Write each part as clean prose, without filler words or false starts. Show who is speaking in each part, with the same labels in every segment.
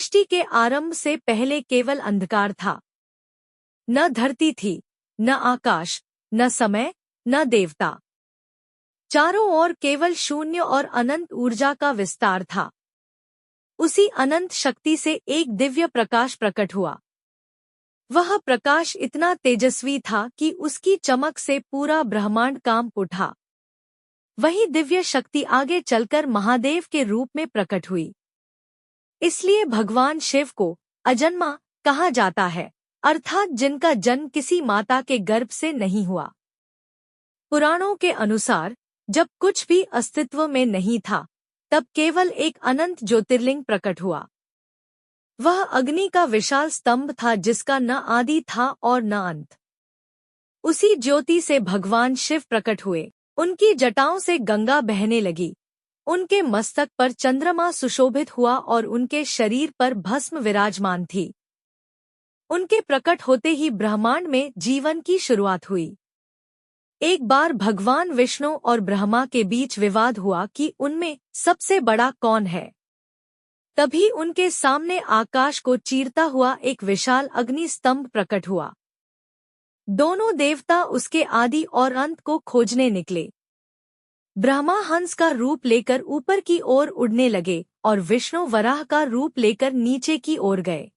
Speaker 1: सृष्टि के आरंभ से पहले केवल अंधकार था। न धरती थी, न आकाश, न समय, न देवता। चारों ओर केवल शून्य और अनंत ऊर्जा का विस्तार था। उसी अनंत शक्ति से एक दिव्य प्रकाश प्रकट हुआ। वह प्रकाश इतना तेजस्वी था कि उसकी चमक से पूरा ब्रह्मांड कांप उठा। वही दिव्य शक्ति आगे चलकर महादेव के रूप में प्रकट हुई। इसलिए भगवान शिव को अजन्मा कहा जाता है, अर्थात जिनका जन्म किसी माता के गर्भ से नहीं हुआ। पुराणों के अनुसार जब कुछ भी अस्तित्व में नहीं था, तब केवल एक अनंत ज्योतिर्लिंग प्रकट हुआ। वह अग्नि का विशाल स्तंभ था जिसका न आदि था और न अंत। उसी ज्योति से भगवान शिव प्रकट हुए। उनकी जटाओं से गंगा बहने लगी। उनके मस्तक पर चंद्रमा सुशोभित हुआ और उनके शरीर पर भस्म विराजमान थी। उनके प्रकट होते ही ब्रह्मांड में जीवन की शुरुआत हुई। एक बार भगवान विष्णु और ब्रह्मा के बीच विवाद हुआ कि उनमें सबसे बड़ा कौन है। तभी उनके सामने आकाश को चीरता हुआ एक विशाल अग्नि स्तंभ प्रकट हुआ। दोनों देवता उसके आदि और अंत को खोजने निकले। ब्रह्मा हंस का रूप लेकर ऊपर की ओर उड़ने लगे और विष्णु वराह का रूप लेकर नीचे की ओर गए।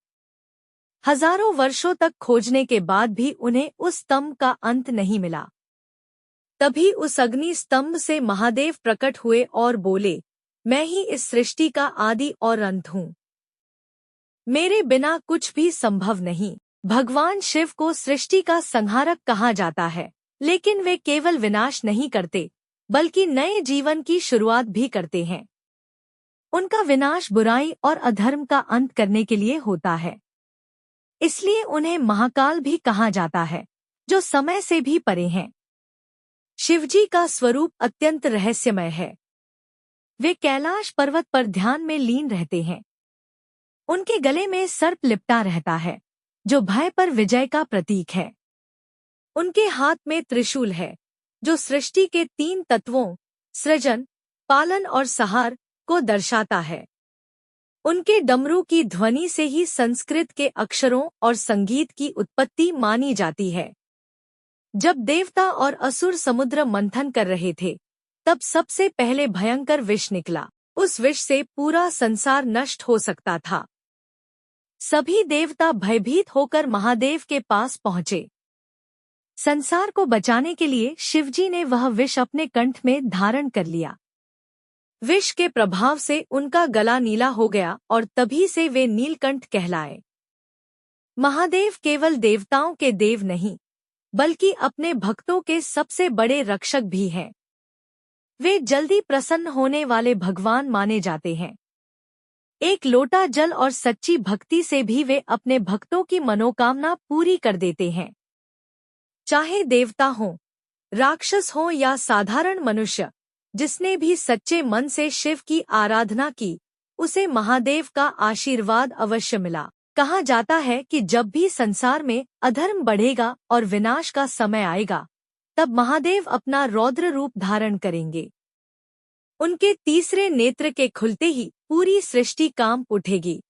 Speaker 1: हजारों वर्षों तक खोजने के बाद भी उन्हें उस स्तंभ का अंत नहीं मिला। तभी उस अग्नि स्तंभ से महादेव प्रकट हुए और बोले, मैं ही इस सृष्टि का आदि और अंत हूँ। मेरे बिना कुछ भी संभव नहीं। भगवान शिव को सृष्टि का संहारक कहा जाता है, लेकिन वे केवल विनाश नहीं करते, बल्कि नए जीवन की शुरुआत भी करते हैं। उनका विनाश बुराई और अधर्म का अंत करने के लिए होता है। इसलिए उन्हें महाकाल भी कहा जाता है, जो समय से भी परे हैं। शिवजी का स्वरूप अत्यंत रहस्यमय है। वे कैलाश पर्वत पर ध्यान में लीन रहते हैं। उनके गले में सर्प लिपटा रहता है, जो भय पर विजय का प्रतीक है। उनके हाथ में त्रिशूल है, जो सृष्टि के 3 तत्वों सृजन, पालन और संहार को दर्शाता है। उनके डमरू की ध्वनि से ही संस्कृत के अक्षरों और संगीत की उत्पत्ति मानी जाती है। जब देवता और असुर समुद्र मंथन कर रहे थे, तब सबसे पहले भयंकर विष निकला। उस विष से पूरा संसार नष्ट हो सकता था। सभी देवता भयभीत होकर महादेव के पास पहुंचे। संसार को बचाने के लिए शिवजी ने वह विष अपने कंठ में धारण कर लिया। विष के प्रभाव से उनका गला नीला हो गया और तभी से वे नीलकंठ कहलाए। महादेव केवल देवताओं के देव नहीं, बल्कि अपने भक्तों के सबसे बड़े रक्षक भी हैं। वे जल्दी प्रसन्न होने वाले भगवान माने जाते हैं। एक लोटा जल और सच्ची भक्ति से भी वे अपने भक्तों की मनोकामना पूरी कर देते हैं। चाहे देवता हो, राक्षस हो या साधारण मनुष्य, जिसने भी सच्चे मन से शिव की आराधना की, उसे महादेव का आशीर्वाद अवश्य मिला। कहा जाता है कि जब भी संसार में अधर्म बढ़ेगा और विनाश का समय आएगा, तब महादेव अपना रौद्र रूप धारण करेंगे। उनके तीसरे नेत्र के खुलते ही पूरी सृष्टि कांप उठेगी।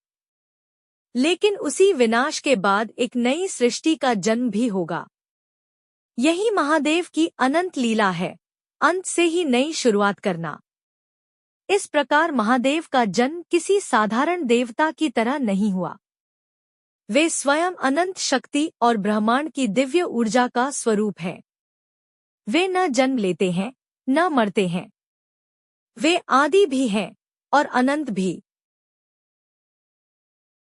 Speaker 1: लेकिन उसी विनाश के बाद एक नई सृष्टि का जन्म भी होगा। यही महादेव की अनंत लीला है, अंत से ही नई शुरुआत करना। इस प्रकार महादेव का जन्म किसी साधारण देवता की तरह नहीं हुआ। वे स्वयं अनंत शक्ति और ब्रह्मांड की दिव्य ऊर्जा का स्वरूप है। वे न जन्म लेते हैं, न मरते हैं। वे आदि भी हैं और अनंत भी।